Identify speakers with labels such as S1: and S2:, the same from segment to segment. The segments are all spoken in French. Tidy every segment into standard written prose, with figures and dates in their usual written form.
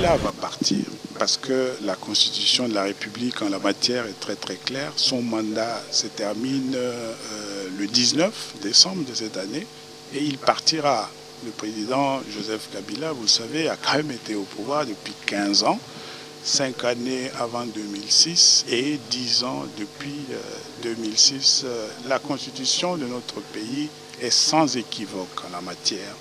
S1: Kabila va partir parce que la Constitution de la République en la matière est très très claire. Son mandat se termine le 19 décembre de cette année et il partira. Le président Joseph Kabila, vous le savez, a quand même été au pouvoir depuis 15 ans, 5 années avant 2006 et 10 ans depuis 2006. La Constitution de notre pays est sans équivoque en la matière.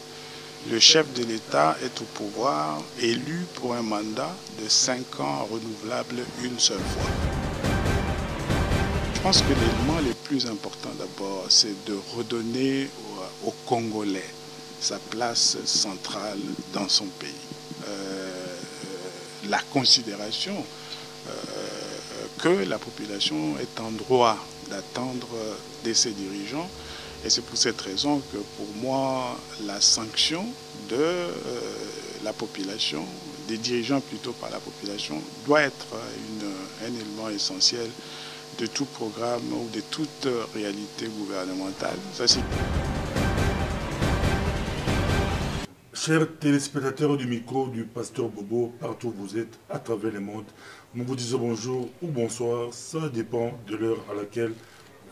S1: Le chef de l'État est au pouvoir, élu pour un mandat de 5 ans renouvelable une seule fois. Je pense que l'élément le plus important d'abord, c'est de redonner aux Congolais sa place centrale dans son pays. La considération que la population est en droit d'attendre de ses dirigeants. Et c'est pour cette raison que pour moi, la sanction de la population, des dirigeants plutôt par la population, doit être un élément essentiel de tout programme ou de toute réalité gouvernementale. Ça,
S2: Chers téléspectateurs du micro du Pasteur Bobo, partout où vous êtes, à travers le monde, nous vous disons bonjour ou bonsoir, ça dépend de l'heure à laquelle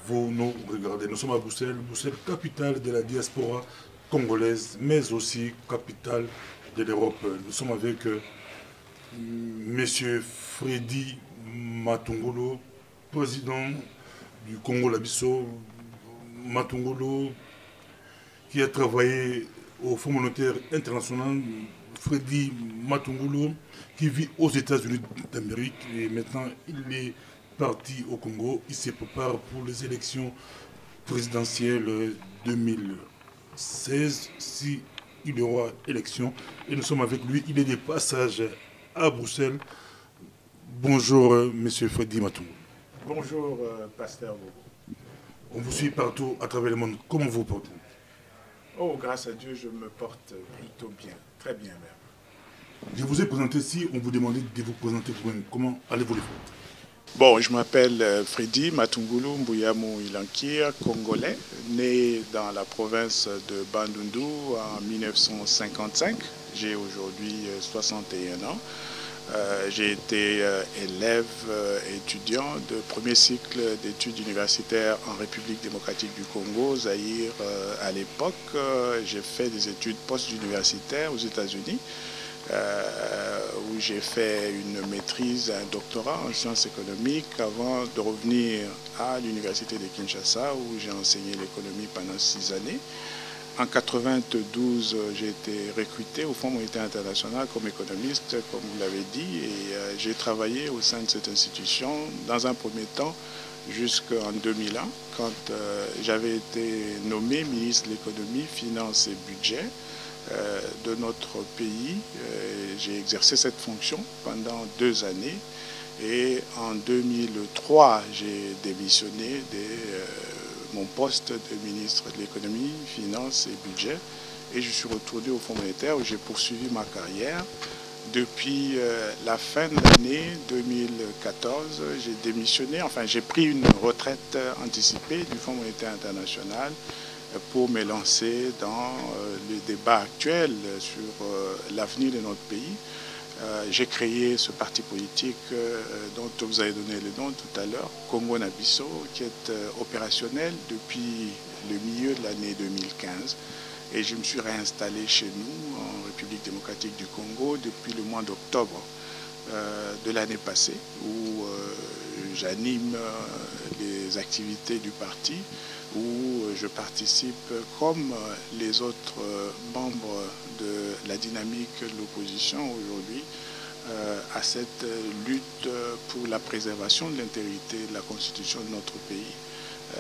S2: vous nous regardez. Nous sommes à Bruxelles, Bruxelles, capitale de la diaspora congolaise, mais aussi capitale de l'Europe. Nous sommes avec M. Freddy Matungulu, président du Congo-Labisso. Matungulu, qui a travaillé au Fonds monétaire international, Freddy Matungulu, qui vit aux États-Unis d'Amérique et maintenant il est parti au Congo. Il se prépare pour les élections présidentielles 2016, si il y aura élection. Et nous sommes avec lui. Il est de passage à Bruxelles. Bonjour, monsieur Freddy Matungulu.
S1: Bonjour, Pasteur Bobo.
S2: On vous suit partout à travers le monde. Comment vous portez?
S1: Oh, grâce à Dieu, je me porte plutôt bien, très bien même.
S2: Je vous ai présenté ici, on vous demandait de vous présenter vous-même. Comment allez-vous le faire?
S1: Bon, je m'appelle Freddy Matungulu Mbouyamu Ilankir, congolais, né dans la province de Bandundu en 1955. J'ai aujourd'hui 61 ans. J'ai été élève, étudiant de premier cycle d'études universitaires en République démocratique du Congo, Zaïre à l'époque. J'ai fait des études post-universitaires aux États-Unis, où j'ai fait une maîtrise, un doctorat en sciences économiques avant de revenir à l'université de Kinshasa, où j'ai enseigné l'économie pendant 6 années. En 1992, j'ai été recruté au Fonds monétaire international comme économiste, comme vous l'avez dit, et j'ai travaillé au sein de cette institution dans un premier temps jusqu'en 2001, quand j'avais été nommé ministre de l'économie, finances et budget de notre pays. J'ai exercé cette fonction pendant 2 années et en 2003, j'ai démissionné mon poste de ministre de l'économie, finances et budget, et je suis retourné au Fonds monétaire où j'ai poursuivi ma carrière. Depuis la fin de l'année 2014, j'ai démissionné, enfin j'ai pris une retraite anticipée du Fonds monétaire international pour me lancer dans le débat actuel sur l'avenir de notre pays. J'ai créé ce parti politique dont vous avez donné le nom tout à l'heure, Congo-Nabisso, qui est opérationnel depuis le milieu de l'année 2015. Et je me suis réinstallé chez nous, en République démocratique du Congo, depuis le mois d'octobre de l'année passée, où j'anime les activités du parti, où je participe comme les autres membres de la dynamique de l'opposition aujourd'hui à cette lutte pour la préservation de l'intégrité de la Constitution de notre pays.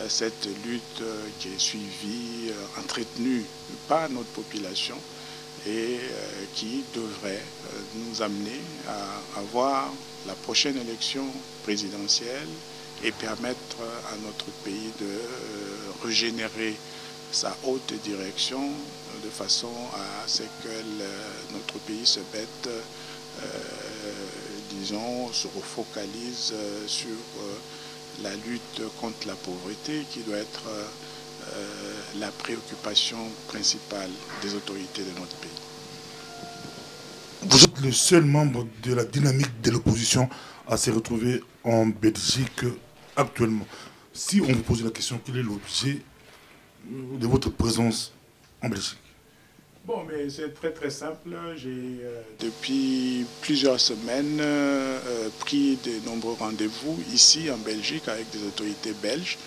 S1: Cette lutte qui est suivie, entretenue par notre population et qui devrait nous amener à avoir la prochaine élection présidentielle et permettre à notre pays de régénérer sa haute direction de façon à ce que notre pays se mette, disons, se refocalise sur la lutte contre la pauvreté qui doit être la préoccupation principale des autorités de notre pays.
S2: Vous êtes le seul membre de la dynamique de l'opposition à se retrouver en Belgique actuellement. Si on vous pose la question, quel est l'objet de votre présence en Belgique?
S1: Bon, mais c'est très très simple. J'ai depuis plusieurs semaines pris de nombreux rendez-vous ici en Belgique avec des autorités belges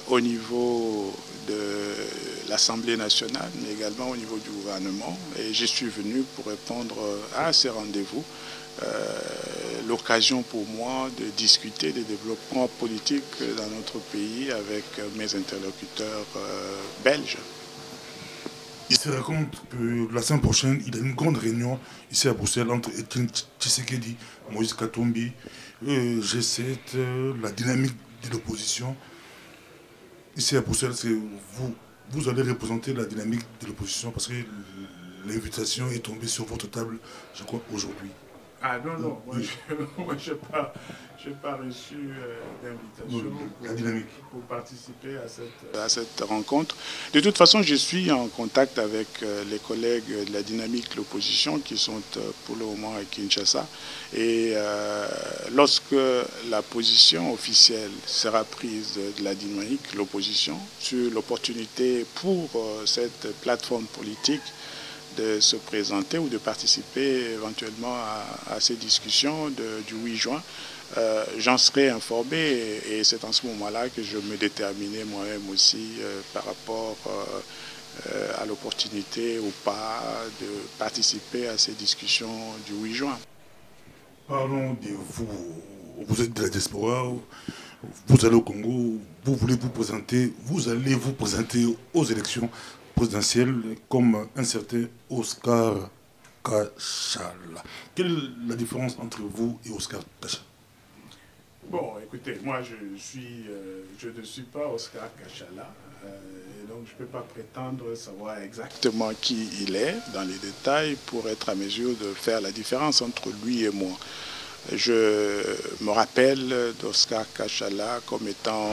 S1: au niveau de l'Assemblée nationale, mais également au niveau du gouvernement. Et je suis venu pour répondre à ces rendez-vous. L'occasion pour moi de discuter des développements politiques dans notre pays avec mes interlocuteurs belges.
S2: Il se raconte que la semaine prochaine, il y a une grande réunion ici à Bruxelles entre Etienne Tshisekedi, Moïse Katumbi, G7, la dynamique de l'opposition. Ici à Bruxelles, vous allez représenter la dynamique de l'opposition parce que l'invitation est tombée sur votre table, je crois, aujourd'hui.
S1: Ah non, non, moi je n'ai pas reçu d'invitation pour participer à cette rencontre. De toute façon, je suis en contact avec les collègues de la dynamique de l'opposition qui sont pour le moment à Kinshasa. Et lorsque la position officielle sera prise de la dynamique de l'opposition sur l'opportunité pour cette plateforme politique de se présenter ou de participer éventuellement à ces discussions du 8 juin. J'en serai informé et c'est en ce moment-là que je me déterminais moi-même aussi par rapport à l'opportunité ou pas de participer à ces discussions du 8 juin.
S2: Parlons de vous. Vous êtes de la diaspora, vous allez au Congo, vous voulez vous présenter, vous allez vous présenter aux élections présidentielle comme un certain Oscar Kachala. Quelle est la différence entre vous et Oscar Kachala?
S1: Bon, écoutez, moi je ne suis pas Oscar Kachala, et donc je ne peux pas prétendre savoir exactement qui il est dans les détails pour être à mesure de faire la différence entre lui et moi. Je me rappelle d'Oscar Kachala comme étant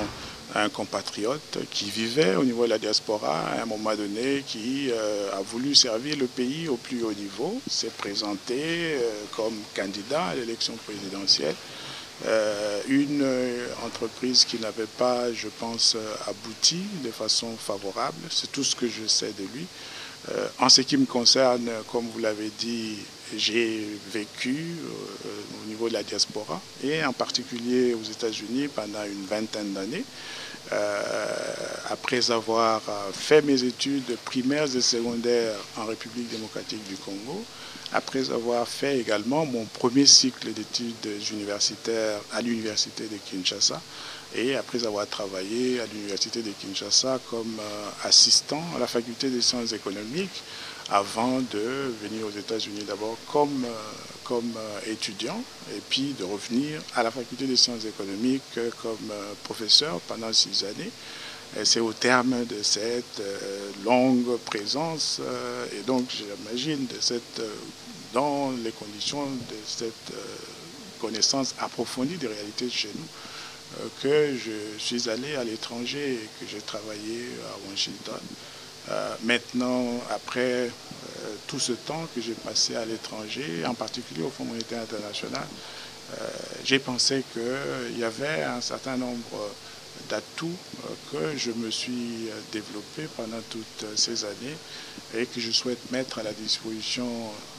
S1: un compatriote qui vivait au niveau de la diaspora à un moment donné, qui a voulu servir le pays au plus haut niveau, s'est présenté comme candidat à l'élection présidentielle. Une entreprise qui n'avait pas, je pense, abouti de façon favorable. C'est tout ce que je sais de lui. En ce qui me concerne, comme vous l'avez dit, j'ai vécu au niveau de la diaspora et en particulier aux États-Unis pendant une vingtaine d'années. Après avoir fait mes études primaires et secondaires en République démocratique du Congo, après avoir fait également mon premier cycle d'études universitaires à l'université de Kinshasa, et après avoir travaillé à l'université de Kinshasa comme assistant à la faculté des sciences économiques, avant de venir aux États-Unis d'abord comme étudiant, et puis de revenir à la faculté des sciences économiques comme professeur pendant 6 années. C'est au terme de cette longue présence, et donc j'imagine dans les conditions de cette connaissance approfondie des réalités de chez nous, que je suis allé à l'étranger et que j'ai travaillé à Washington. Maintenant, après tout ce temps que j'ai passé à l'étranger, en particulier au Fonds monétaire international, j'ai pensé qu'il y avait un certain nombre d'atouts que je me suis développé pendant toutes ces années et que je souhaite mettre à la disposition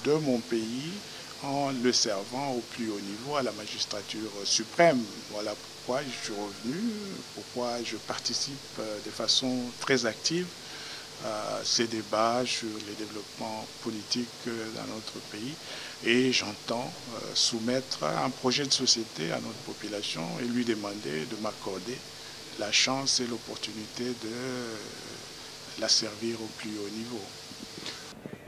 S1: de mon pays en le servant au plus haut niveau à la magistrature suprême. Voilà pourquoi je suis revenu, pourquoi je participe de façon très active à ces débats sur les développements politiques dans notre pays, et j'entends soumettre un projet de société à notre population et lui demander de m'accorder la chance et l'opportunité de la servir au plus haut niveau.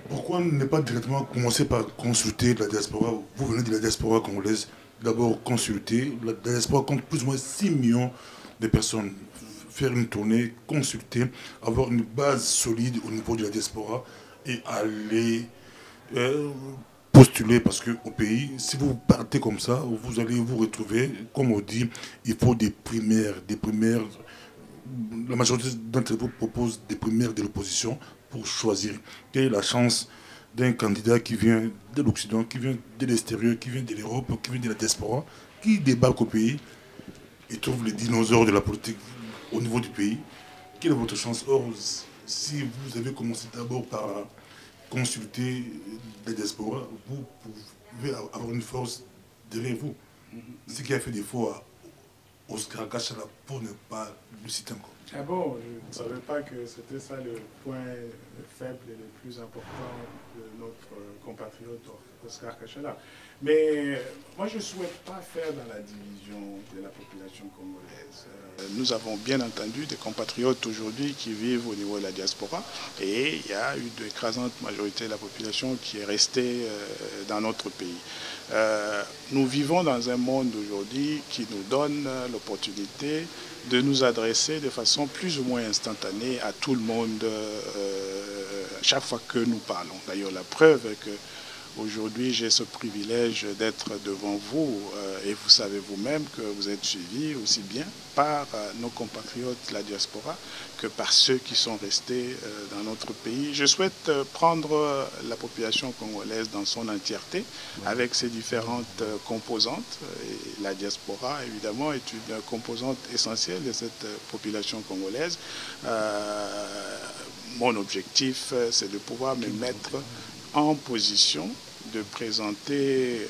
S2: Pourquoi ne pas directement commencer par consulter la diaspora? Vous venez de la diaspora congolaise, d'abord consulter. La diaspora compte plus ou moins 6 millions de personnes. Faire une tournée, consulter, avoir une base solide au niveau de la diaspora et aller postuler, parce qu'au pays, si vous partez comme ça, vous allez vous retrouver, comme on dit, il faut des primaires. La majorité d'entre vous propose des primaires de l'opposition pour choisir. Quelle est la chance d'un candidat qui vient de l'Occident, qui vient de l'extérieur, qui vient de l'Europe, qui vient de la diaspora, qui débarque au pays et trouve les dinosaures de la politique au niveau du pays? Quelle est votre chance? Or, si vous avez commencé d'abord par consulter la diaspora, vous pouvez avoir une force derrière vous. Ce qui a fait défaut à Oscar Kachala, pour ne pas le citer encore.
S1: Ah bon, je ne savais pas que c'était ça le point faible et le plus important de notre compatriote Oscar Kachala. Mais moi, je ne souhaite pas faire dans la division de la population congolaise. Nous avons bien entendu des compatriotes aujourd'hui qui vivent au niveau de la diaspora et il y a eu une écrasante majorité de la population qui est restée dans notre pays. Nous vivons dans un monde aujourd'hui qui nous donne l'opportunité de nous adresser de façon plus ou moins instantanée à tout le monde chaque fois que nous parlons. D'ailleurs, la preuve est que aujourd'hui, j'ai ce privilège d'être devant vous et vous savez vous-même que vous êtes suivis aussi bien par nos compatriotes de la diaspora que par ceux qui sont restés dans notre pays. Je souhaite prendre la population congolaise dans son entièreté avec ses différentes composantes. Et la diaspora, évidemment, est une composante essentielle de cette population congolaise. Mon objectif, c'est de pouvoir me mettre en position de présenter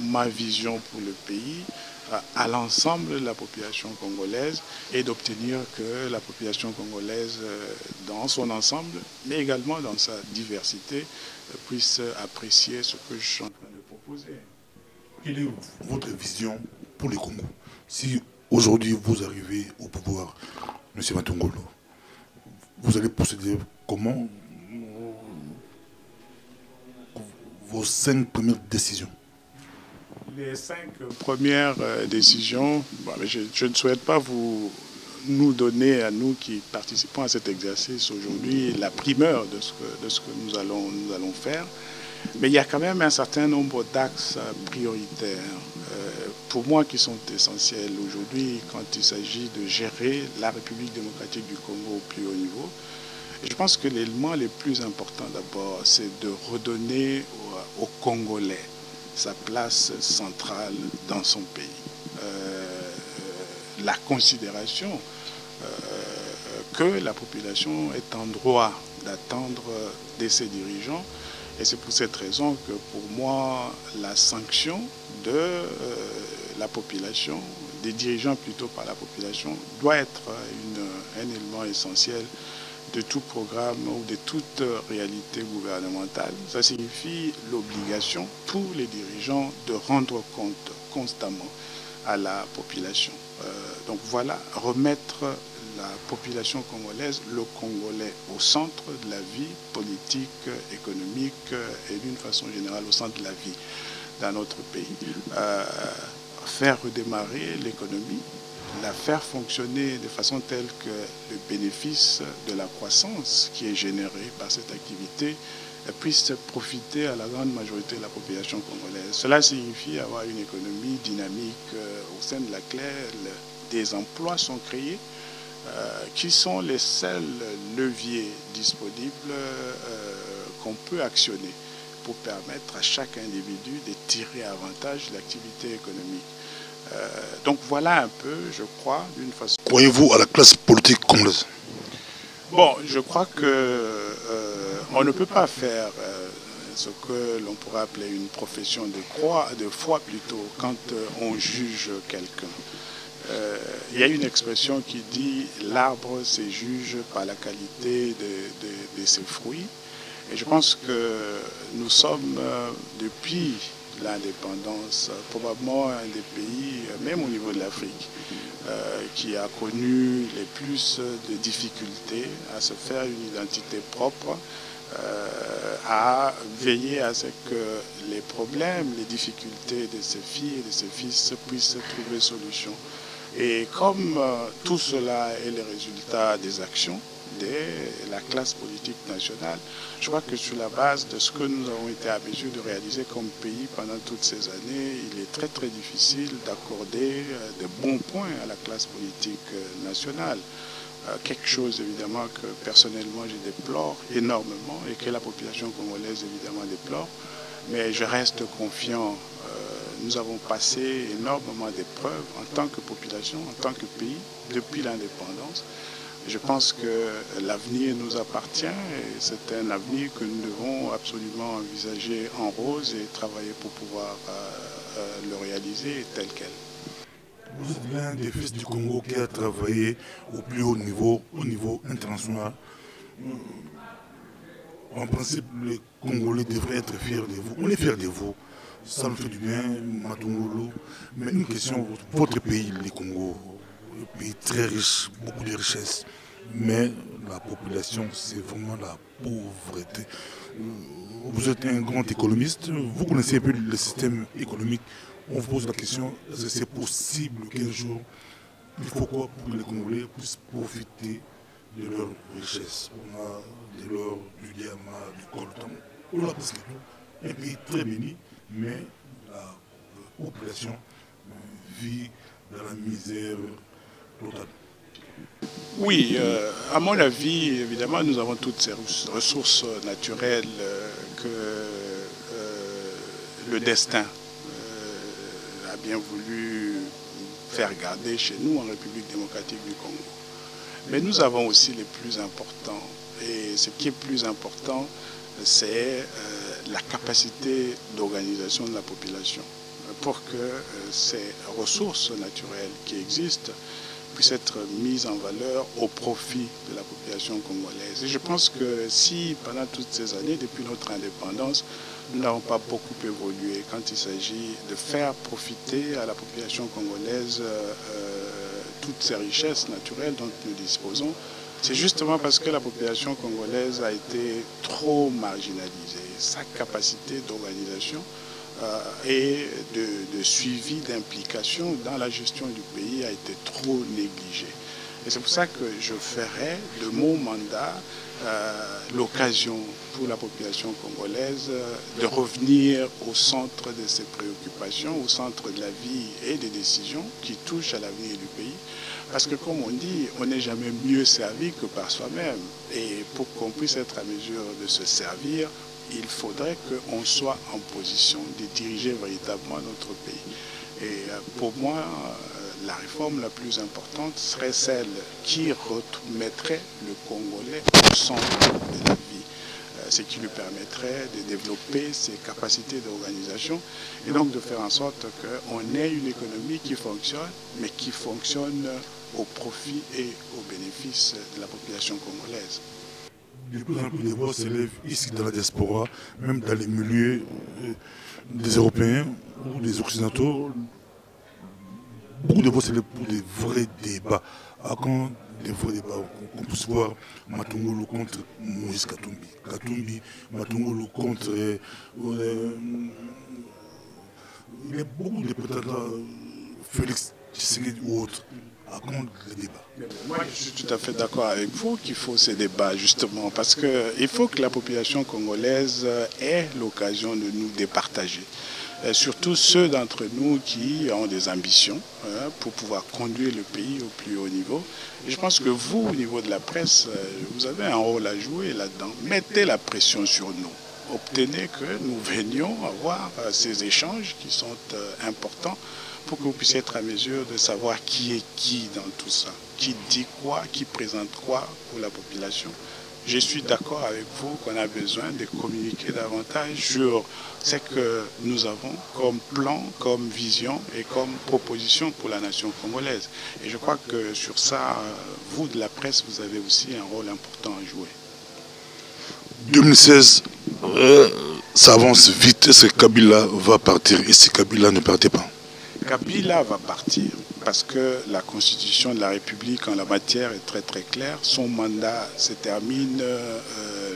S1: ma vision pour le pays à l'ensemble de la population congolaise et d'obtenir que la population congolaise dans son ensemble, mais également dans sa diversité, puisse apprécier ce que je suis en train de proposer.
S2: Quelle est votre vision pour le Congo? Si aujourd'hui vous arrivez au pouvoir, M. Matungulu, vous allez procéder comment? Vos 5 premières décisions?
S1: Les 5 premières décisions, bon, je ne souhaite pas nous donner à nous qui participons à cet exercice aujourd'hui la primeur de ce que nous allons faire, mais il y a quand même un certain nombre d'axes prioritaires pour moi qui sont essentiels aujourd'hui quand il s'agit de gérer la République démocratique du Congo au plus haut niveau. Je pense que l'élément le plus important d'abord, c'est de redonner aux Congolais sa place centrale dans son pays. La considération que la population est en droit d'attendre de ses dirigeants. Et c'est pour cette raison que pour moi, la sanction de la population, des dirigeants plutôt par la population, doit être un élément essentiel de tout programme ou de toute réalité gouvernementale. Ça signifie l'obligation pour les dirigeants de rendre compte constamment à la population. Donc voilà, remettre la population congolaise, le Congolais au centre de la vie politique, économique et d'une façon générale au centre de la vie dans notre pays. Faire redémarrer l'économie, la faire fonctionner de façon telle que le bénéfice de la croissance qui est généré par cette activité puisse profiter à la grande majorité de la population congolaise. Cela signifie avoir une économie dynamique au sein de laquelle des emplois sont créés, qui sont les seuls leviers disponibles qu'on peut actionner pour permettre à chaque individu de tirer avantage de l'activité économique. Donc voilà un peu, je crois, d'une façon...
S2: Croyez-vous à la classe politique congolaise?
S1: Bon, je crois que on ne peut pas faire ce que l'on pourrait appeler une profession de foi plutôt, quand on juge quelqu'un. Il y a une expression qui dit « l'arbre se juge par la qualité de ses fruits ». Et je pense que nous sommes, depuis l'indépendance, probablement un des pays, même au niveau de l'Afrique, qui a connu les plus de difficultés à se faire une identité propre, à veiller à ce que les problèmes, les difficultés de ses filles et de ses fils puissent trouver solution. Et comme tout cela est le résultat des actions de la classe politique nationale, je crois que sur la base de ce que nous avons été à mesure de réaliser comme pays pendant toutes ces années, il est très très difficile d'accorder de bons points à la classe politique nationale. quelque chose évidemment que personnellement je déplore énormément et que la population congolaise évidemment déplore. Mais je reste confiant. Nous avons passé énormément d'épreuves en tant que population, en tant que pays, depuis l'indépendance. Je pense que l'avenir nous appartient et c'est un avenir que nous devons absolument envisager en rose et travailler pour pouvoir le réaliser tel quel.
S2: Vous êtes l'un des fils du Congo qui a travaillé au plus haut niveau international. En principe, les Congolais devraient être fiers de vous. On est fiers de vous. Ça nous fait du bien, Matungulu. Mais une question, votre pays, le Congo, un pays très riche, beaucoup de richesses. Mais la population, c'est vraiment la pauvreté. Vous êtes un grand économiste, vous connaissez un peu le système économique. On vous pose la question, est-ce que c'est possible qu'un jour, il faut quoi pour que les Congolais puissent profiter de leur richesse? On a de l'or, du diamant, du coltan, on a presque tout. Un pays très béni, mais la population vit dans la misère totale.
S1: Oui, à mon avis, évidemment, nous avons toutes ces ressources naturelles que le destin a bien voulu faire garder chez nous en République démocratique du Congo. Mais nous avons aussi les plus importants. Et ce qui est plus important, c'est la capacité d'organisation de la population pour que ces ressources naturelles qui existent puissent être mises en valeur au profit de la population congolaise. Et je pense que si pendant toutes ces années, depuis notre indépendance, nous n'avons pas beaucoup évolué quand il s'agit de faire profiter à la population congolaise toutes ces richesses naturelles dont nous disposons, c'est justement parce que la population congolaise a été trop marginalisée. Sa capacité d'organisation et de suivi d'implication dans la gestion du pays a été trop négligée. Et c'est pour ça que je ferai de mon mandat l'occasion pour la population congolaise de revenir au centre de ses préoccupations, au centre de la vie et des décisions qui touchent à l'avenir du pays. Parce que comme on dit, on n'est jamais mieux servi que par soi-même. Et pour qu'on puisse être à mesure de se servir, il faudrait qu'on soit en position de diriger véritablement notre pays. Et pour moi, la réforme la plus importante serait celle qui remettrait le Congolais au centre de la vie, ce qui lui permettrait de développer ses capacités d'organisation et donc de faire en sorte qu'on ait une économie qui fonctionne, mais qui fonctionne au profit et au bénéfice de la population congolaise.
S2: De plus en plus de voix s'élèvent ici dans la diaspora, même dans les milieux des Européens ou des Occidentaux. Beaucoup de voix s'élèvent pour des vrais débats. À quand des vrais débats, on puisse voir Matungulu contre Moïse Katumbi, Katumbi, Matungulu contre... il y a beaucoup de peut-être là, Félix Tshisekedi ou autres. À quand le débat?
S1: Moi, je suis tout à fait d'accord avec vous qu'il faut ces débats, justement, parce qu'il faut que la population congolaise ait l'occasion de nous départager. Surtout ceux d'entre nous qui ont des ambitions pour pouvoir conduire le pays au plus haut niveau. Et je pense que vous, au niveau de la presse, vous avez un rôle à jouer là-dedans. Mettez la pression sur nous. Obtenez que nous venions avoir ces échanges qui sont importants pour que vous puissiez être à mesure de savoir qui est qui dans tout ça, qui dit quoi, qui présente quoi pour la population. Je suis d'accord avec vous qu'on a besoin de communiquer davantage sur ce que nous avons comme plan, comme vision et comme proposition pour la nation congolaise. Et je crois que sur ça, vous de la presse, vous avez aussi un rôle important à jouer.
S2: 2016, ça avance vite. Est-ce que Kabila va partir? Et si Kabila ne partait pas?
S1: Kabila va partir parce que la Constitution de la République en la matière est très très claire. Son mandat se termine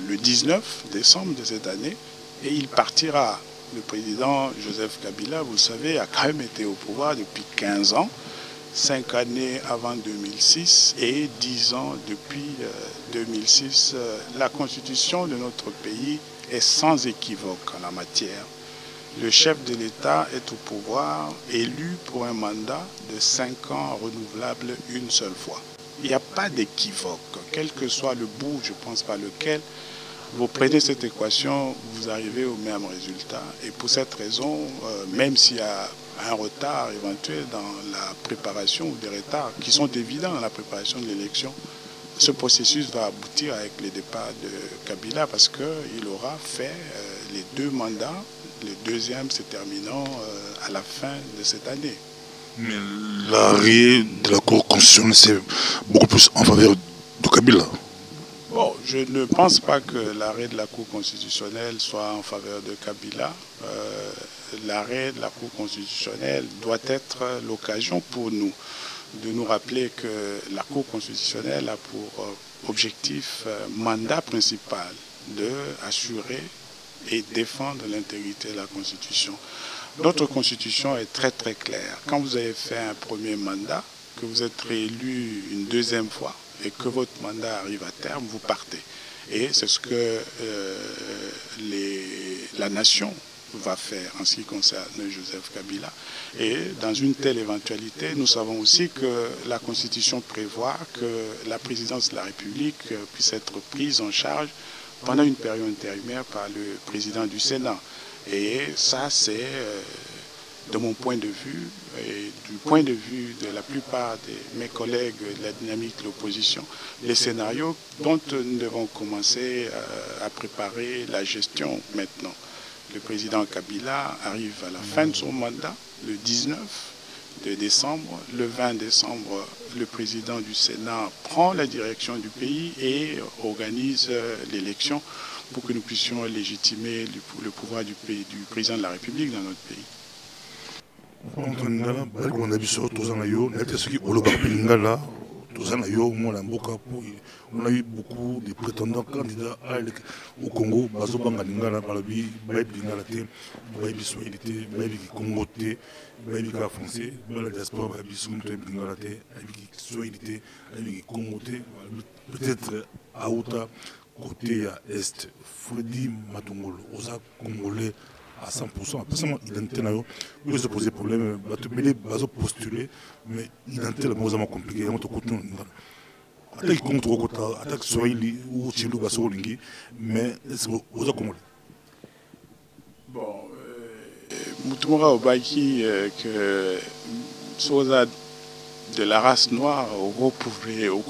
S1: le 19 décembre de cette année et il partira. Le président Joseph Kabila, vous le savez, a quand même été au pouvoir depuis 15 ans, 5 années avant 2006 et 10 ans depuis 2006. La Constitution de notre pays est sans équivoque en la matière. Le chef de l'État est au pouvoir, élu pour un mandat de 5 ans renouvelable une seule fois. Il n'y a pas d'équivoque. Quel que soit le bout, je pense, par lequel vous prenez cette équation, vous arrivez au même résultat. Et pour cette raison, même s'il y a un retard éventuel dans la préparation ou des retards qui sont évidents dans la préparation de l'élection, ce processus va aboutir avec le départ de Kabila parce qu'il aura fait les 2 mandats, le deuxième se terminant à la fin de cette année.
S2: Mais l'arrêt de la Cour constitutionnelle, c'est beaucoup plus en faveur de Kabila.
S1: Bon, je ne pense pas que l'arrêt de la Cour constitutionnelle soit en faveur de Kabila. L'arrêt de la Cour constitutionnelle doit être l'occasion pour nous de nous rappeler que la Cour constitutionnelle a pour objectif, mandat principal, d'assurer et défendre l'intégrité de la Constitution. Notre Constitution est très très claire. Quand vous avez fait un premier mandat, que vous êtes réélu une deuxième fois et que votre mandat arrive à terme, vous partez. Et c'est ce que la nation va faire en ce qui concerne Joseph Kabila. Et dans une telle éventualité, nous savons aussi que la Constitution prévoit que la présidence de la République puisse être prise en charge pendant une période intérimaire par le président du Sénat. Et ça, c'est, de mon point de vue, et du point de vue de la plupart de mes collègues de la dynamique de l'opposition, les scénarios dont nous devons commencer à préparer la gestion maintenant. Le président Kabila arrive à la fin de son mandat, le 19 de décembre. Le 20 décembre, le président du Sénat prend la direction du pays et organise l'élection pour que nous puissions légitimer le pouvoir du président de la République dans notre pays.
S2: On a eu beaucoup de prétendants candidats au Congo. Bazobanga Lingala, Balabi, Baïb Lingala, Baïb Swahilité, Baïb Congoté, Baïb français, Bala diaspora, Baïb Soumte Lingala, Baïb Swahilité, Baïb Congoté, peut-être à Outa, côté à Est, Freddy Matungolo, Osa Congolais à 100%. Après ça, l'identité n'a pas se poser problème. Mais bazo postuler, mais l'identité est vraiment compliquée. Attaque contre Okota, attaque Swahili ou Chilou Basolingi, mais c'est aux Congolais.
S1: Bon, Moutoumora Obaki, que Soza de la race noire, au prouvé, au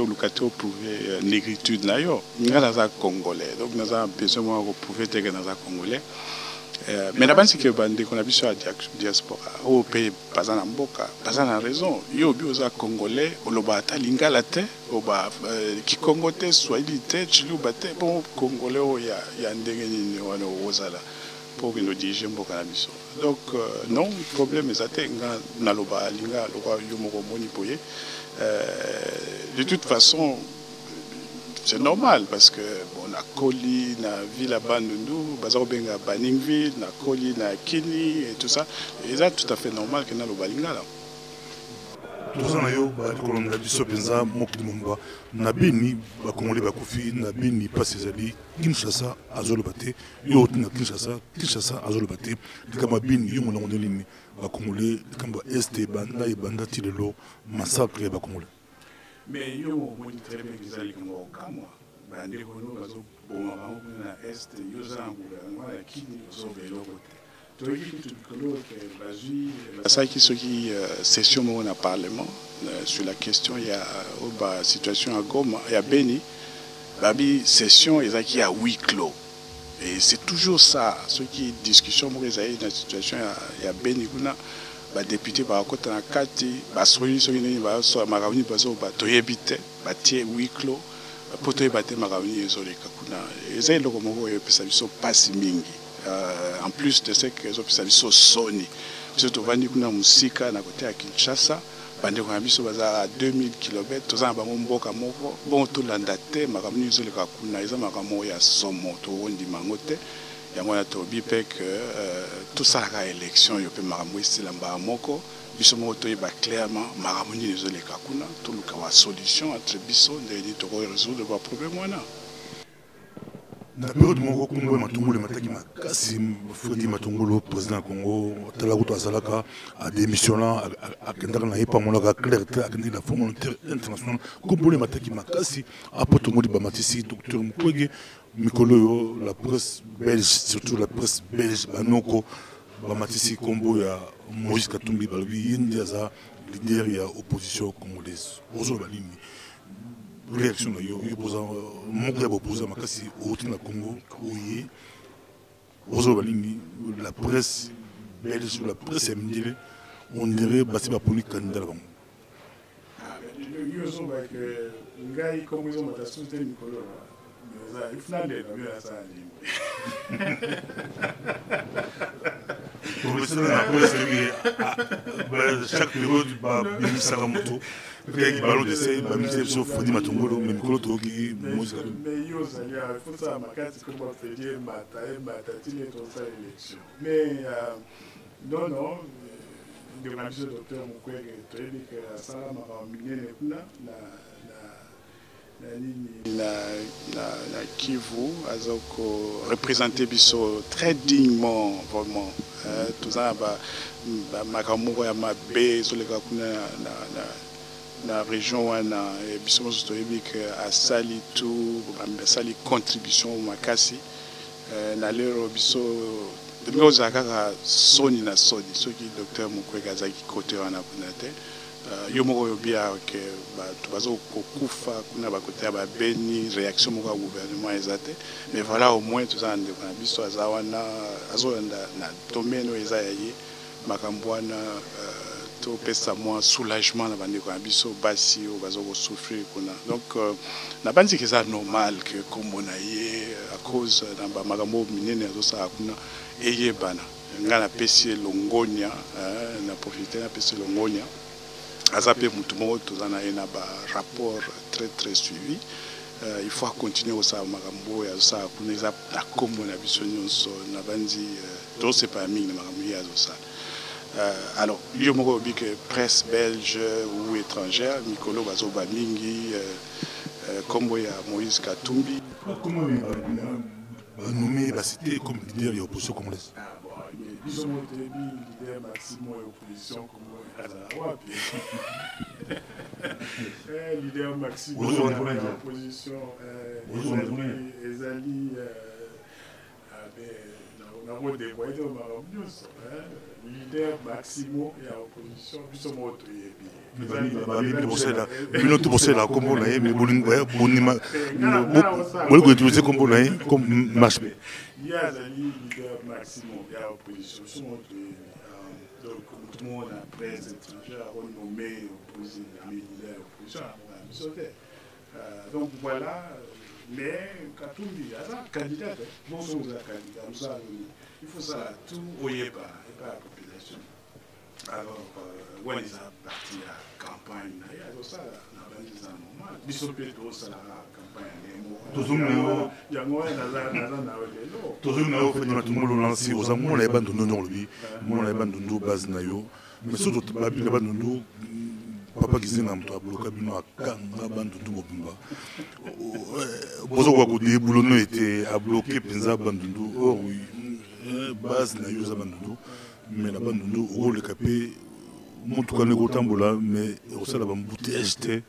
S1: Lukato prouvé négritude, d'ailleurs, il y a des Congolais, donc nous avons besoin de prouver que nous sommes Congolais. Mais d'abord, c'est que qu'on a vu sur la diaspora, au pays, pas en Amboka, pas en raison. Il y a des Congolais, au Lobata, Lingalate, au Bas, qui Congoté, Swahilité, Chilubate, bon, Congolais, il y a un dégât au Rosala pour que nous dirigeons au cannabis. Donc, non, le problème est que nous avons Linga, Monipoye. De toute façon, c'est normal parce que on a Koli, na ville à Bandundu, Bazarobenga Baningville, na Koli, na Kini et tout ça. Et c'est tout à fait normal que nous avons Balinga là.
S2: Tout ça, on a dit ça, Penza, Mokimumba, Nabini, Bakomole Bakofi, Nabini, Passezali, Kinshasa, Azolobate, Yotina Kinshasa, Azolobate, Kamabin, Yumonolini, Bakomole, Kamba Este, Banda et Banda Tilelo, Massacre et Bakomole.
S1: Mais il y a très bien qu'ils allaient comme au Kamwa. Bande Kono, Bazo, Bomama, na Est, Yozangu, na Kini, Sauvé l'autre. Ça qui est qui session au Parlement sur la question il y a une situation à Goma, il y a Beni, Babi session il y a huis clos. Et c'est toujours ça, ce qui est discussion pour les dans la situation il y a Beni kuna ba député ba kota na kati ba soyi ni ba so maravini ba so ba toyebite ba tie huis clos pour toyebate maravini ezoleka kuna ezai loko moko epesa biso pasi mingi. En plus de ce que les officiels sont soni, surtout vandi kuna musika na côté à Kinshasa, bande kuna biso baza à 2000 km, tous en bango mboka moko, bon tout landate, makamuni zole ka kuna eza makamo ya somo to wondi mangote, ya mona to bipe que tout ça la élection yo pe makamu isila mba moko, biso moko to ba clairement makamuni zole ka kuna, tout le ka solution entre biso de to résoudre le problème wana.
S2: Na période moko Congo Matungulu mataki makasi Fredi Matungulu président Congo talakuto azalaka a démissionnant a kendaka na yepa monaka clarté a kendaki la forme internationale Congo mataki makasi après Tongo di bamatisi docteur Mukwege mikolo la presse belge surtout la presse belge banoko bamatisi Kombo ya Moïse Katumbi balobi yindi aza leader ya opposition congolaise ozo balini réaction yo opposant moko ya opposant makasi au na Congo oye ozo balini la presse belge la presse mondiale on dirait basi ba poli candidat la bango
S1: yo so ba que ngai comme ils ont mata souté Nicolas mais ça il faut aller na bien ça
S2: chaque période ba bimisaka moto qui ballon de sel ba mise sur Fredi Matungulu mais Mikolo toki musique
S1: mais yo ça il faut ça makati comme on fait dire mata tile to ça élection mais non de ma vision docteur Mukwege to dit que ça m'a ramené na Kivu azoko représenter biso très dignement vraiment tout ça ba makamoko ya mabe sur les kakuna na région wana biso to yebik asali tout asali contribution makasi na lero biso depuis ozaka soni na soni soki docteur Mukwege azaki côté wana kuna te yo moko yobia ke bato bazokokufa kuna bakote ya babeni réaction moko ya gouvernement eza te mais voilà au moins toza na ndeko na biso aza wana azoyanda na domaine oyo eza ya ye makambo wana topesa mwa soulagement na bandeko na biso basi oyo bazokosouffrir kuna donc nabandiki eza normal ke kombo na ye à cause na bamakambo minene azosala kuna eyebana nga napesi longonia na profite napesi longonia azape mutu moko tozana na ba rapport très suivi il faut continuer au sa makambo ya ça kuna za na kombo na biso nyonso na bandi to c'est pas mingi na makambo ya ça alors yo moko bi que presse belge ou étrangère Mikolo bazoba mingi kombo ya Moïse Katumbi
S2: comment nommé ba cité comme leader de l'opposition congolaise
S1: ils ont été leader maximum de l'opposition congolaise. Leader maximum de l'opposition, Ezali, leader maximum de l'opposition, nous sommes autres.
S2: Binoto posela kombo na ye mais bonima boli ko utiliser kombo na ye comme marche be
S1: ya zali leader maximum ya opposition sont donc tout le monde a presse étrangère a nommé opposition leader opposition donc voilà mais Katumbi a candidat bon sont candidat nous il faut ça tout oyeba et pas la population. Alors, où ils ont parti à la campagne, il y a ça, normal. Bisopé, tout ça, la campagne, il y a moi,
S2: toujours na fait na tumolo lancer aux amours les bandes de non lui mon les bandes de base na yo mais surtout pas bien les bandes de papa qui na mto bloqué bino akanga bandu ndu mobimba bozo kwa kudi bulono était à bloquer penza bandu ndu or oui base na yo za bandu ndu mais la bandu ndu o le capé mutu kana ko tambola mais o sala ba mbouteillage te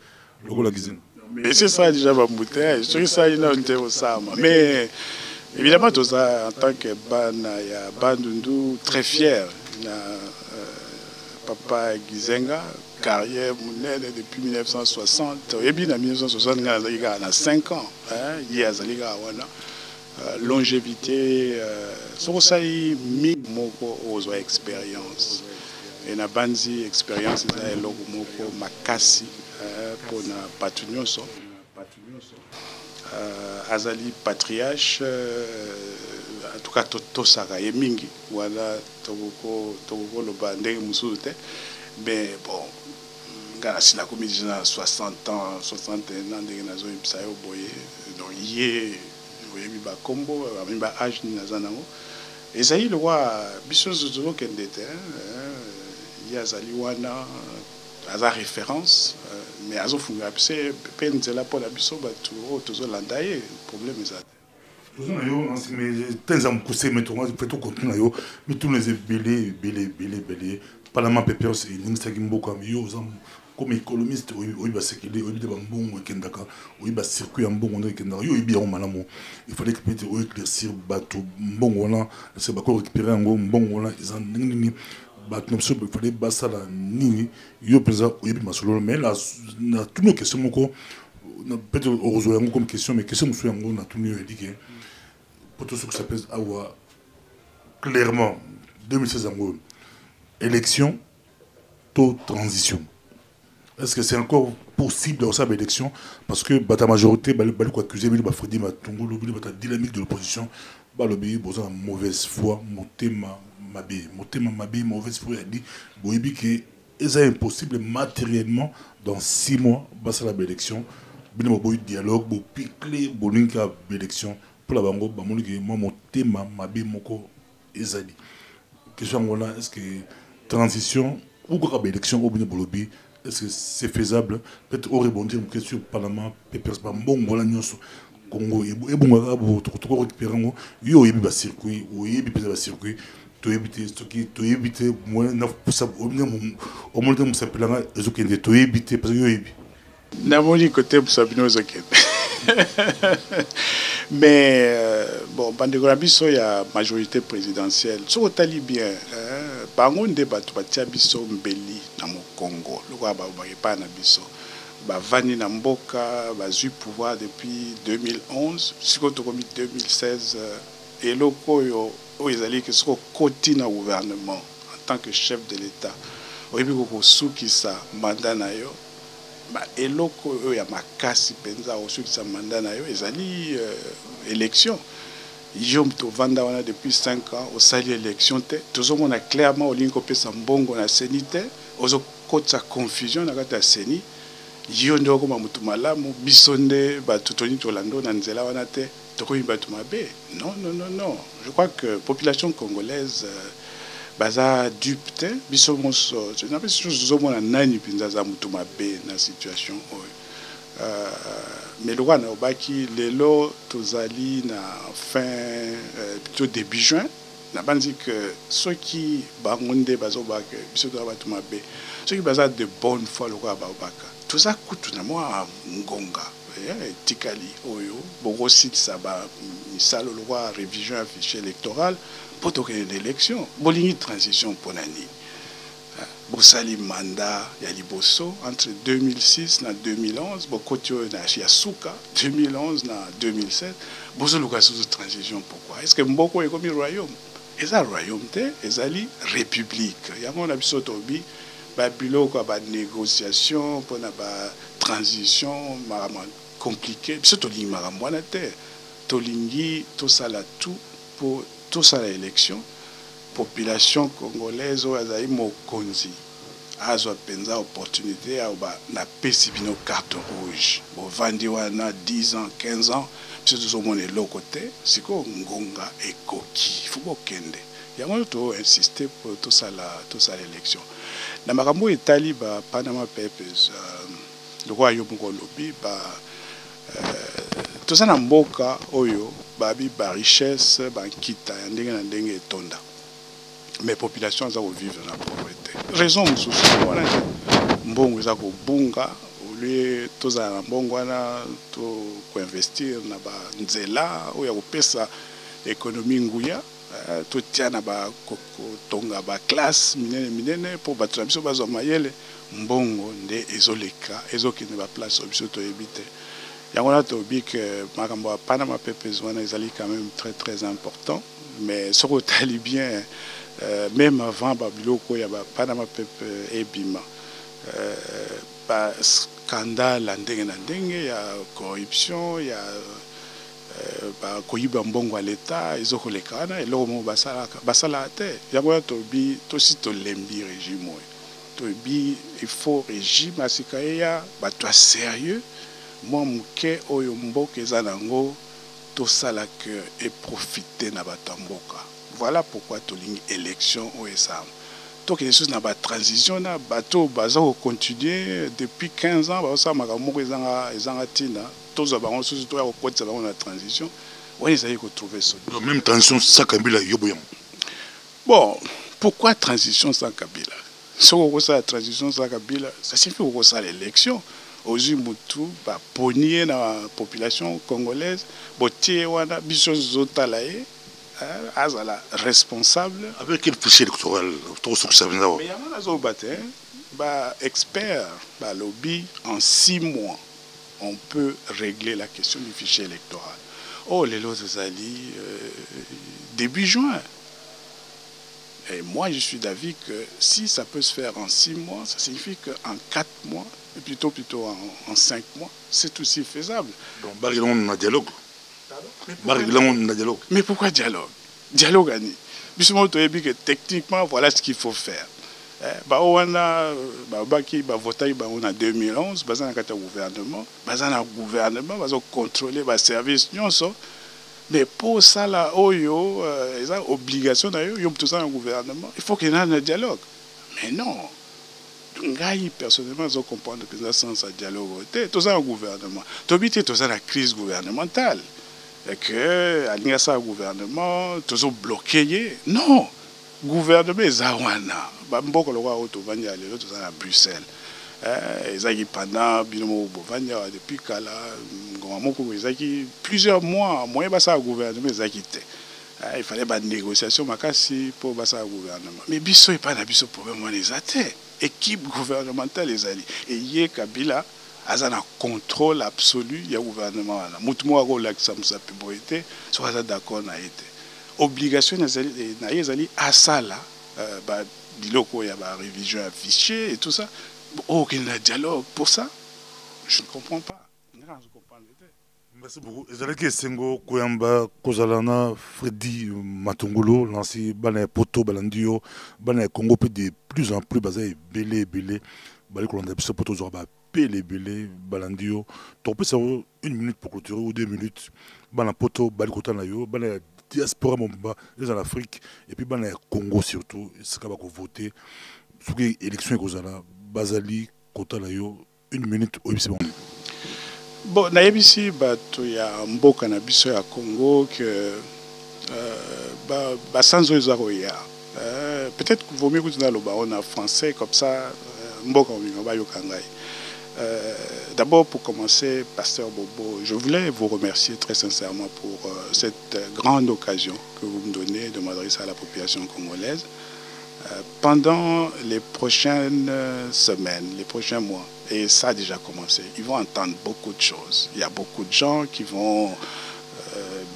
S2: lokola kizina
S1: mais c'est ça déjà ba mbouteillage c'est ça il a été au sama mais évidemment tout ça en tant que bana ya bandu ndu très fier na papa Gizenga carrière monnaie depuis 1960 et bien en 1960 il a 5 ans il y a longévité so ça y mi moko ozo expérience et na banzi expérience za eloko moko makasi pour na patriote azali patriarche en tout cas tosaka ye mingi voilà toko loba ndenge mususu te mais bon ngana sina komi déjà 60 ans 61 ans ndenge nazo yebisa yo boye donc ye oyebi bakombo bami ba age ni naza nango ezali lokwa biso tozokende te ye azali wana aza référence mais azofunga mpe nzela mpona biso bato oyo tozolanda ye problème eza te.
S2: mais tens à me pousser, mais tu fais tout contenu, mais tous les belé. Parlement Pépère, c'est une instagimbo comme yo, comme économiste, oui, bah c'est qu'il est, oui, bon, Kendaka, oui, bah circuit en bon, on est Kendaka, yo, bien, malamo. Il fallait que peut-être éclaircir bateau, bon, voilà, c'est pas quoi récupérer un bon, voilà, ils en nini, bateau, il fallait basser la nini, yo, peut-être, oui, bien, solo, mais là, on a toutes nos questions, peut-être, heureusement, comme question, mais question, on a tout mieux indiqué. Pour tout ce que ça pèse, clairement, 2016 en gros, élection, taux transition. Est-ce que c'est encore possible dans cette élection? Parce que la majorité, accusé, Freddy Matungulu, la dynamique de l'opposition, le besoin de mauvaise foi, motema mabé, mauvaise foi, il dit que c'est impossible matériellement dans 6 mois, dans la élection, il y a un dialogue, il y a une élection pour la bango, motema mabé, moko, ezali. Question est-ce que transition ou grave élection au Bolobi, est-ce que c'est faisable? Peut-être au rebondir une question Parlement, Pépers, bon, voilà, Congo, et bon, tu récupérer yo, il y a un circuit, ou il y a un circuit, tu éviter, moins 9%, au moins, tu s'appelle tu éviter, parce que yo,
S1: Namoni côté Sabino Zoken. Mais bon, Bandegorabiso, il y a majorité présidentielle. Ce qui est bien, bangon débat, tu biso mbeli na mo Congo. Le roi pas na biso. Vani na mboka, eu pouvoir depuis 2011, jusqu'au 2016. Et le koyo, ils allaient que ce côté na gouvernement en tant que chef de l'État. Au début, il y a mandat na yo. Eloko oyo ya makasi penza osoki sa mandat na yo ezali élection yo tovanda wana depuis 5 ans osali élection te tozomona clairement olingi kopesa mbongo na seni te ozokotisa confusion na kati ya seni yo nde okoma motu malamu biso nde bato toni tolando na nzela wana te tokomi bato mabe. Non, je crois que population congolaise baza dupte biso monso je n'appelle pas chose zomona nani pinza za mutu mabe na situation mais le roi na obaki lelo tozali na fin plutôt début juin na banzi que ceux qui bangonde bazobaka biso to batu mabe ceux qui baza de bonne foi le roi babaka tout ça kutu na moi ngonga tikali oyo bogosi saba misalo le roi révision à fichier électoral pour une élection, bolingi transition pour nani. Bosali mandat ya liboso entre 2006 na 2011, bokotio na Yasuka 2011 na 2007, bozo lokaso de transition pourquoi? Est-ce que mboko est comme un royaume? Et un royaume te, ezali république. Yango na biso tobi ba biloko ba négociation pour na ba transition marama compliqué. Biso tolingi marama na te. Tolingi to sala tout pour tout ça l'élection population congolaise ou azaï mokonzi azo penza opportunité na pesi bino carte rouge bo vandi wana 10 ans 15 ans biso tozomona eloko te siko ngonga ekoki faut bokende yango to insister pour tout ça l'élection na makambo etali ba Panama Papers le roi yo moko lobi tout ça na mboka oyo babi ba richesse ba kita ndenge na ndenge etonda mais population za vivre na pauvreté raison mususu wana mbongo za ko bunga ole toza na mbongo wana to ko investir na ba nzela oyo kopesa économie nguya to tiana ba tonga ba classe minene pour battre biso bazo mayele mbongo nde ezoleka ezokende ba place biso to ebite. On a dit que Panama Papers est quand même très très important, mais ce qui est bien, même avant Babiloko, il y a Panama Papers et Bima. Scandale, il y a corruption, il y a koyiba mbongo à l'État, ils ont les canards, et l'homme basala terre. Il y a aussi lembi régime. Il faut régime à ce qu'il y a, sérieux. Moi muke oyo mboka ezanango to sala que et profiter na batamboka. Voilà pourquoi tolingi élection au esam. Donc les choses na ba transition na bato bazo continuer depuis 15 ans ba ça makamoko ezanga tina to za bango susu to ya kokotisa bango na transition On essaye de trouver ça.
S2: Même transition sans Kabila,
S1: Bon, pourquoi transition sans Kabila? Si on a la transition sans Kabila, ça signifie qu'on a l'élection. Aujourd'hui, Moutou, pogner dans la population congolaise, botier wana biso zotalaye, azala responsable.
S2: Avec quel fichier électoral trop succès?
S1: Mais il y a un zobaté, expert, lobby, en 6 mois, on peut régler la question du fichier électoral. Oh, les lots Ali, début juin. Et moi, je suis d'avis que si ça peut se faire en 6 mois, ça signifie qu'en 4 mois, et plutôt en 5 mois, c'est aussi faisable.
S2: Donc, on a dialogue.
S1: Mais pourquoi dialogue? Dialogue, Annie. Techniquement, voilà ce qu'il faut faire. On a voté en 2011, on a un gouvernement, on a un gouvernement, on a contrôlé le service. Mais pour ça, là, il y a une obligation un gouvernement. Il faut qu'il y ait un dialogue. Mais non. Personnellement, je comprends que sans dialogue, tout ça un gouvernement. Tout ça la crise gouvernementale. Et que un gouvernement, tout ça bloqué. Non. Gouvernement, Zawana. Beaucoup de gens sont à Bruxelles. Ils pendant depuis plusieurs mois, moi, il gouvernement. Il fallait des négociations pour le gouvernement. Mais biso n'est pas un problème. Équipe gouvernementale, les alliés. Et hier, Kabila a un contrôle absolu du gouvernement. Moutmoua a priorité, soit d'accord n'a été. Obligation les alliés à ça là, il y a une révision affichée et tout ça. Aucun dialogue pour ça. Je ne comprends pas.
S2: Merci beaucoup. Ezalaki Sengo Koyamba Kozalana Freddy Matungulu lancé bana poto balandio bana Congo peut de plus en plus basé belé bali kolanda biso poto zorba belé balandio donc peut savoir 1 minute pour clôturer ou 2 minutes bana poto bali kotana yo bana diaspora momba les en Afrique et puis bana Congo surtout ce qu'on va voter sur élection kozala bazali kotana yo 1 minute au c'est bon.
S1: Bon, naïbisi, il y a un beau cannabis à Congo que sans oisaroya. Peut-être qu'il vaut mieux que tu le baron en français, comme ça, d'abord, pour commencer, Pasteur Bobo, je voulais vous remercier très sincèrement pour cette grande occasion que vous me donnez de m'adresser à la population congolaise. Pendant les prochaines semaines, les prochains mois, et ça a déjà commencé, ils vont entendre beaucoup de choses. Il y a beaucoup de gens qui vont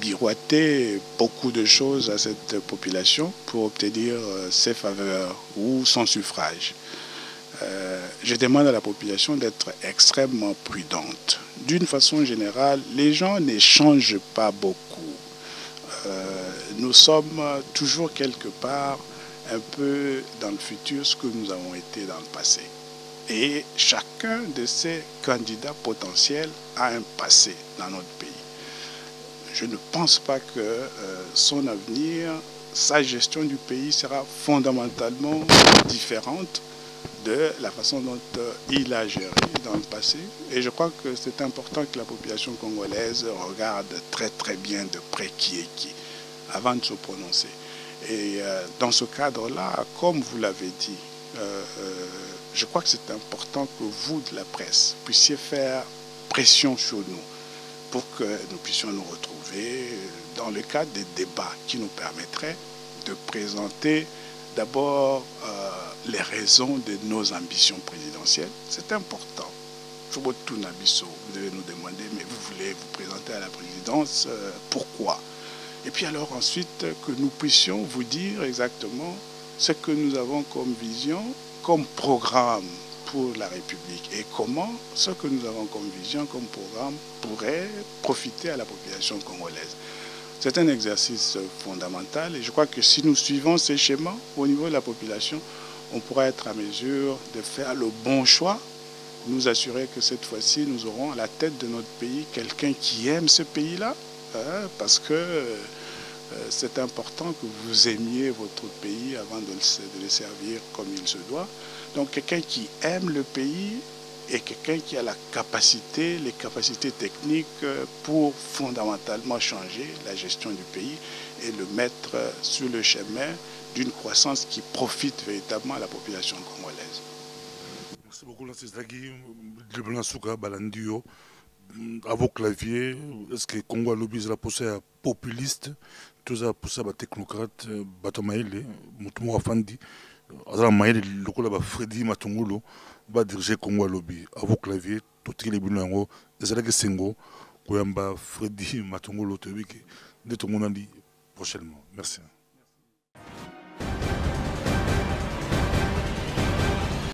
S1: miroiter beaucoup de choses à cette population pour obtenir ses faveurs ou son suffrage. Je demande à la population d'être extrêmement prudente. D'une façon générale, les gens n'échangent pas beaucoup. Nous sommes toujours quelque part un peu dans le futur ce que nous avons été dans le passé. Et chacun de ces candidats potentiels a un passé dans notre pays. Je ne pense pas que son avenir, sa gestion du pays sera fondamentalement différente de la façon dont il a géré dans le passé. Et je crois que c'est important que la population congolaise regarde très très bien de près qui est qui avant de se prononcer. Et dans ce cadre-là, comme vous l'avez dit, je crois que c'est important que vous, de la presse, puissiez faire pression sur nous pour que nous puissions nous retrouver dans le cadre des débats qui nous permettraient de présenter d'abord les raisons de nos ambitions présidentielles. C'est important. Vous devez nous demander, mais vous voulez vous présenter à la présidence, pourquoi ? Et puis alors ensuite que nous puissions vous dire exactement ce que nous avons comme vision, comme programme pour la République et comment ce que nous avons comme vision, comme programme pourrait profiter à la population congolaise. C'est un exercice fondamental et je crois que si nous suivons ces schémas au niveau de la population, on pourra être à mesure de faire le bon choix, nous assurer que cette fois-ci nous aurons à la tête de notre pays quelqu'un qui aime ce pays-là, parce que c'est important que vous aimiez votre pays avant de le servir comme il se doit. Donc quelqu'un qui aime le pays est quelqu'un qui a la capacité, les capacités techniques pour fondamentalement changer la gestion du pays et le mettre sur le chemin d'une croissance qui profite véritablement à la population congolaise.
S2: Merci beaucoup, Lancis Zagui. Le blanc souka balandio. À vos claviers, est-ce que Congo a lobby la poussée à populiste, tous à poussé à technocrate, Batomaïle, Moutoumou Afandi, Azala Maïle, le coup là, Freddy Matungulu, va diriger Congo à lobby. À vos claviers, tout les bilans, les alègues Sengo, Koyamba, Freddy Matungulu, te dit prochainement. Merci.